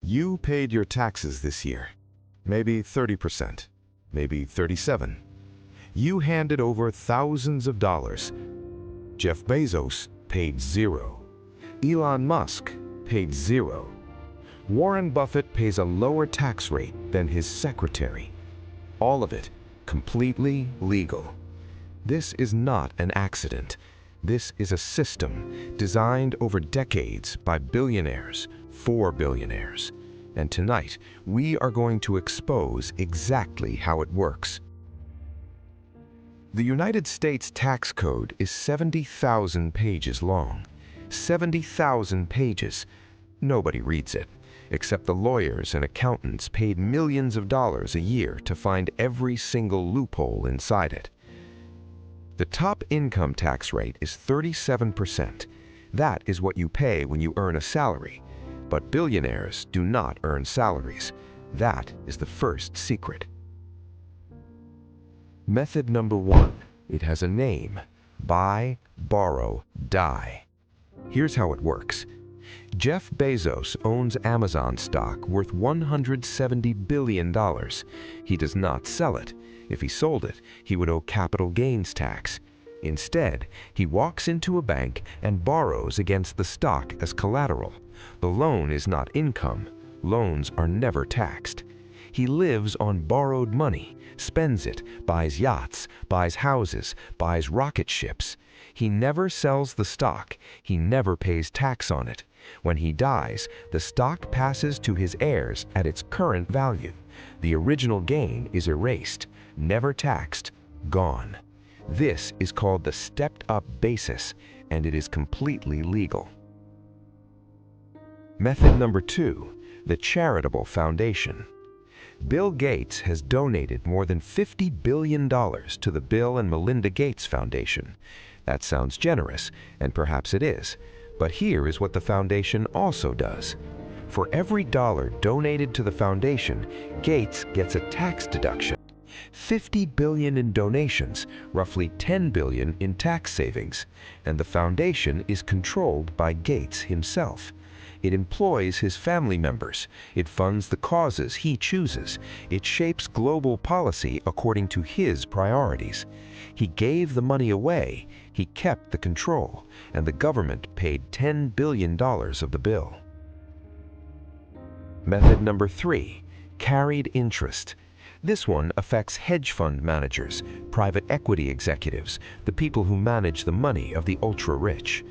You paid your taxes this year. Maybe 30%, maybe 37%. You handed over thousands of dollars. Jeff Bezos paid zero. Elon Musk paid zero. Warren Buffett pays a lower tax rate than his secretary. All of it completely legal. This is not an accident. This is a system designed over decades by billionaires for billionaires. And tonight, we are going to expose exactly how it works. The United States tax code is 70,000 pages long. 70,000 pages. Nobody reads it, except the lawyers and accountants paid millions of dollars a year to find every single loophole inside it. The top income tax rate is 37%. That is what you pay when you earn a salary. But billionaires do not earn salaries. That is the first secret. Method number 1. It has a name. Buy, borrow, die. Here's how it works. Jeff Bezos owns Amazon stock worth $170 billion. He does not sell it. If he sold it, he would owe capital gains tax. Instead, he walks into a bank and borrows against the stock as collateral. The loan is not income. Loans are never taxed. He lives on borrowed money, spends it, buys yachts, buys houses, buys rocket ships. He never sells the stock. He never pays tax on it. When he dies, the stock passes to his heirs at its current value. The original gain is erased, never taxed, gone. This is called the stepped-up basis, and it is completely legal. Method number 2, the Charitable Foundation. Bill Gates has donated more than $50 billion to the Bill and Melinda Gates Foundation. That sounds generous, and perhaps it is. But here is what the foundation also does. For every dollar donated to the foundation, Gates gets a tax deduction. $50 billion in donations, roughly $10 billion in tax savings, and the foundation is controlled by Gates himself. It employs his family members. It funds the causes he chooses. It shapes global policy according to his priorities. He gave the money away. He kept the control, and the government paid $10 billion of the bill. Method number 3, carried interest. This one affects hedge fund managers, private equity executives, the people who manage the money of the ultra-rich.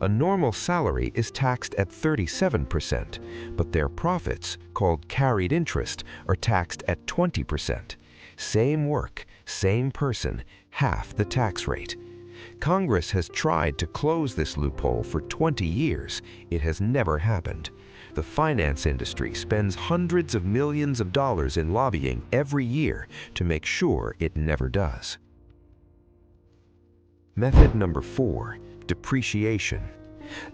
A normal salary is taxed at 37%, but their profits, called carried interest, are taxed at 20%. Same work, same person, half the tax rate. Congress has tried to close this loophole for 20 years. It has never happened. The finance industry spends hundreds of millions of dollars in lobbying every year to make sure it never does. Method number 4, depreciation.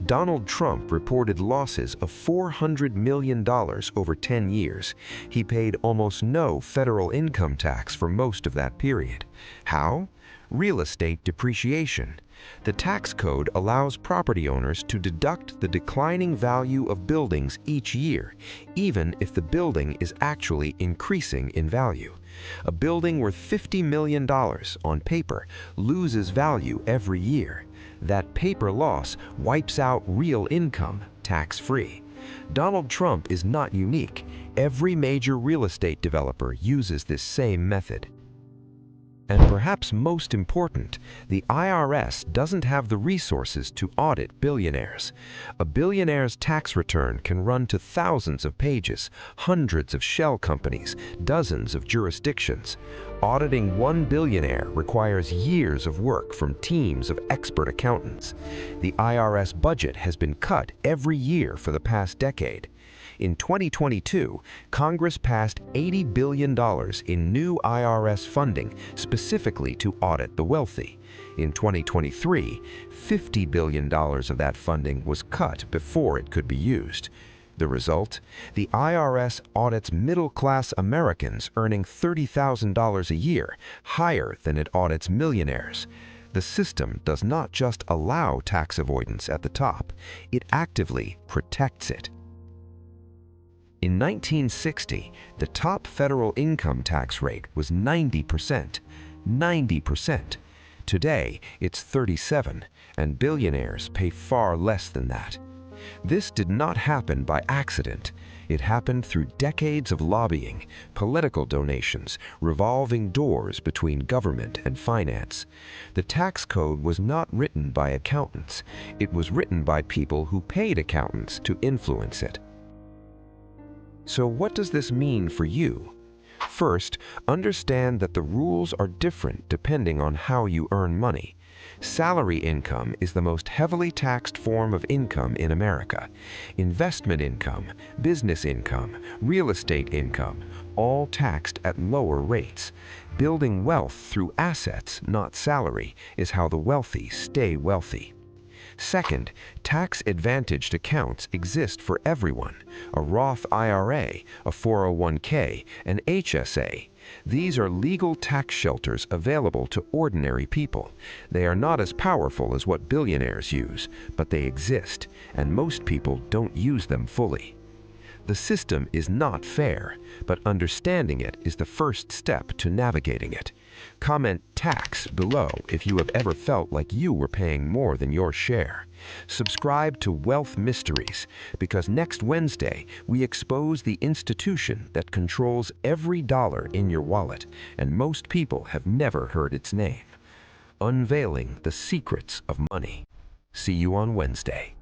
Donald Trump reported losses of $400 million over 10 years. He paid almost no federal income tax for most of that period. How? Real estate depreciation. The tax code allows property owners to deduct the declining value of buildings each year, even if the building is actually increasing in value. A building worth $50 million on paper loses value every year. That paper loss wipes out real income, tax-free. Donald Trump is not unique. Every major real estate developer uses this same method. And perhaps most important, the IRS doesn't have the resources to audit billionaires. A billionaire's tax return can run to thousands of pages, hundreds of shell companies, dozens of jurisdictions. Auditing one billionaire requires years of work from teams of expert accountants. The IRS budget has been cut every year for the past decade. In 2022, Congress passed $80 billion in new IRS funding specifically to audit the wealthy. In 2023, $50 billion of that funding was cut before it could be used. The result? The IRS audits middle-class Americans earning $30,000 a year, higher than it audits millionaires. The system does not just allow tax avoidance at the top, it actively protects it. In 1960, the top federal income tax rate was 90%. 90%. Today, it's 37%, and billionaires pay far less than that. This did not happen by accident. It happened through decades of lobbying, political donations, revolving doors between government and finance. The tax code was not written by accountants. It was written by people who paid accountants to influence it. So what does this mean for you? First, understand that the rules are different depending on how you earn money. Salary income is the most heavily taxed form of income in America. Investment income, business income, real estate income, all taxed at lower rates. Building wealth through assets, not salary, is how the wealthy stay wealthy. Second, tax-advantaged accounts exist for everyone. A Roth IRA, a 401k, an HSA. These are legal tax shelters available to ordinary people. They are not as powerful as what billionaires use, but they exist, and most people don't use them fully. The system is not fair, but understanding it is the first step to navigating it. Comment tax below if you have ever felt like you were paying more than your share. Subscribe to Wealth Mysteries, because next Wednesday we expose the institution that controls every dollar in your wallet, and most people have never heard its name. Unveiling the secrets of money. See you on Wednesday.